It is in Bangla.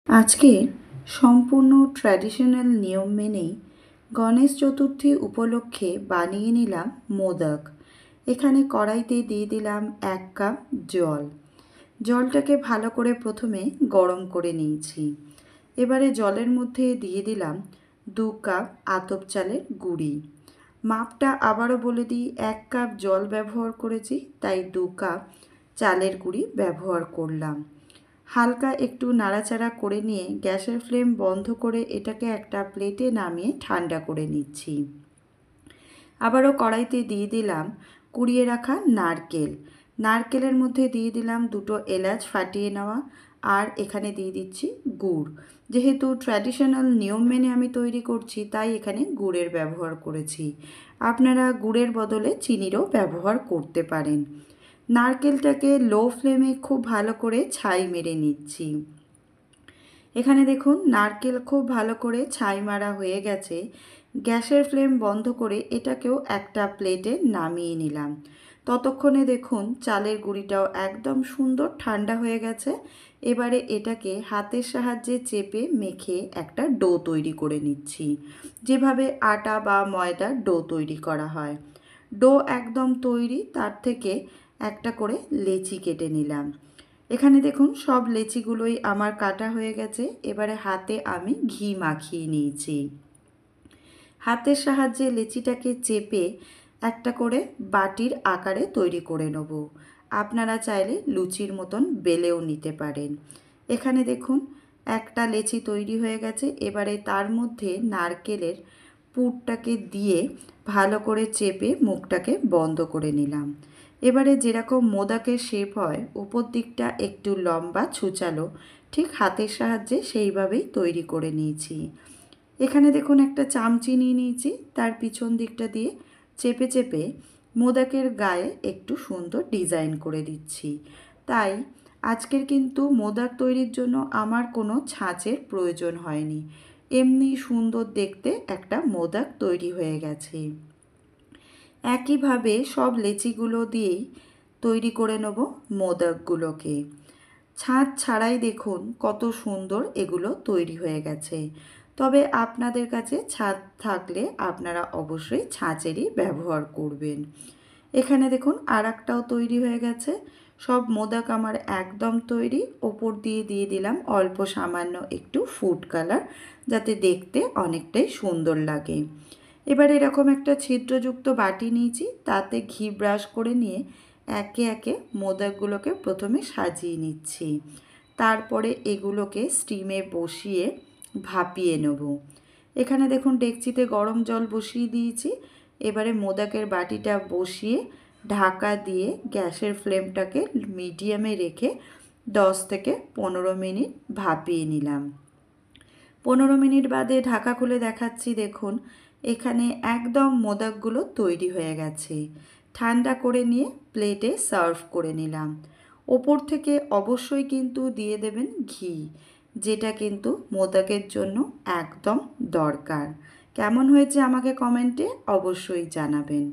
আজকে সম্পূর্ণ ট্র্যাডিশনাল নিয়ম মেনেই গণেশ চতুর্থী উপলক্ষে বানিয়ে নিলাম মোদক। এখানে কড়াইতে দিয়ে দিলাম 1 কাপ জল। জলটাকে ভালো করে প্রথমে গরম করে নিয়েছি। এবারে জলের মধ্যে দিয়ে দিলাম 2 কাপ আতপ চালের গুঁড়ি। মাপটা আবারও বলে দিই, 1 কাপ জল ব্যবহার করেছি, তাই 2 কাপ চালের গুঁড়ি ব্যবহার করলাম। হালকা একটু নাড়াচাড়া করে নিয়ে গ্যাসের ফ্লেম বন্ধ করে এটাকে একটা প্লেটে নামিয়ে ঠান্ডা করে নিচ্ছি। আবারও কড়াইতে দিয়ে দিলাম কুড়িয়ে রাখা নারকেল। নারকেলের মধ্যে দিয়ে দিলাম 2টো এলাচ ফাটিয়ে নেওয়া, আর এখানে দিয়ে দিচ্ছি গুড়। যেহেতু ট্র্যাডিশনাল নিয়ম মেনে আমি তৈরি করছি, তাই এখানে গুড়ের ব্যবহার করেছি। আপনারা গুড়ের বদলে চিনিরও ব্যবহার করতে পারেন। নারকেলটাকে লো ফ্লেমে খুব ভালো করে ছাই মেরে নিচ্ছি। এখানে দেখুন নারকেল খুব ভালো করে ছাই মারা হয়ে গেছে। গ্যাসের ফ্লেম বন্ধ করে এটাকেও একটা প্লেটে নামিয়ে নিলাম। ততক্ষণে দেখুন চালের গুঁড়িটাও একদম সুন্দর ঠান্ডা হয়ে গেছে। এবারে এটাকে হাতের সাহায্যে চেপে মেখে একটা ডো তৈরি করে নিচ্ছি, যেভাবে আটা বা ময়দার ডো তৈরি করা হয়। ডো একদম তৈরি, তার থেকে একটা করে লেচি কেটে নিলাম। এখানে দেখুন সব লেচিগুলোই আমার কাটা হয়ে গেছে। এবারে হাতে আমি ঘি মাখিয়ে নিয়েছি। হাতের সাহায্যে লেচিটাকে চেপে একটা করে বাটির আকারে তৈরি করে নেব। আপনারা চাইলে লুচির মতন বেলেও নিতে পারেন। এখানে দেখুন একটা লেচি তৈরি হয়ে গেছে। এবারে তার মধ্যে নারকেলের পুরটাকে দিয়ে ভালো করে চেপে মুখটাকে বন্ধ করে নিলাম। এবারে যেরকম মোদকের শেপ হয়, উপর দিকটা একটু লম্বা ছুচালো, ঠিক হাতের সাহায্যে সেইভাবেই তৈরি করে নিয়েছি। এখানে দেখুন একটা চামচি নিয়ে নিয়েছি, তার পিছন দিকটা দিয়ে চেপে চেপে মোদকের গায়ে একটু সুন্দর ডিজাইন করে দিচ্ছি। তাই আজকের কিন্তু মোদক তৈরির জন্য আমার কোনো ছাঁচের প্রয়োজন হয়নি। এমনি সুন্দর দেখতে একটা মোদক তৈরি হয়ে গেছে। একইভাবে সব লেচিগুলো দিয়েই তৈরি করে নেব মোদকগুলোকে। ছাঁচ ছাড়াই দেখুন কত সুন্দর এগুলো তৈরি হয়ে গেছে। তবে আপনাদের কাছে ছাঁচ থাকলে আপনারা অবশ্যই ছাঁচেরই ব্যবহার করবেন। এখানে দেখুন আর একটাও তৈরি হয়ে গেছে। সব মোদক আমার একদম তৈরি। ওপর দিয়ে দিয়ে দিলাম অল্প সামান্য একটু ফুড কালার, যাতে দেখতে অনেকটাই সুন্দর লাগে। এবার এরকম একটা ছিদ্রযুক্ত বাটি নিয়েছি, তাতে ঘি ব্রাশ করে নিয়ে একে একে মোদকগুলোকে প্রথমে সাজিয়ে নিচ্ছি। তারপরে এগুলোকে স্টিমে বসিয়ে ভাপিয়ে নেব। এখানে দেখুন ডেকচিতে গরম জল বসিয়ে দিয়েছি। এবারে মোদকের বাটিটা বসিয়ে ঢাকা দিয়ে গ্যাসের ফ্লেমটাকে মিডিয়ামে রেখে 10 থেকে 15 মিনিট ভাপিয়ে নিলাম। 15 মিনিট বাদে ঢাকা খুলে দেখাচ্ছি। দেখুন এখানে একদম মোদকগুলো তৈরি হয়ে গেছে। ঠান্ডা করে নিয়ে প্লেটে সার্ভ করে নিলাম। ওপর থেকে অবশ্যই কিন্তু দিয়ে দেবেন ঘি, যেটা কিন্তু মোদকের জন্য একদম দরকার। কেমন হয়েছে আমাকে কমেন্টে অবশ্যই জানাবেন।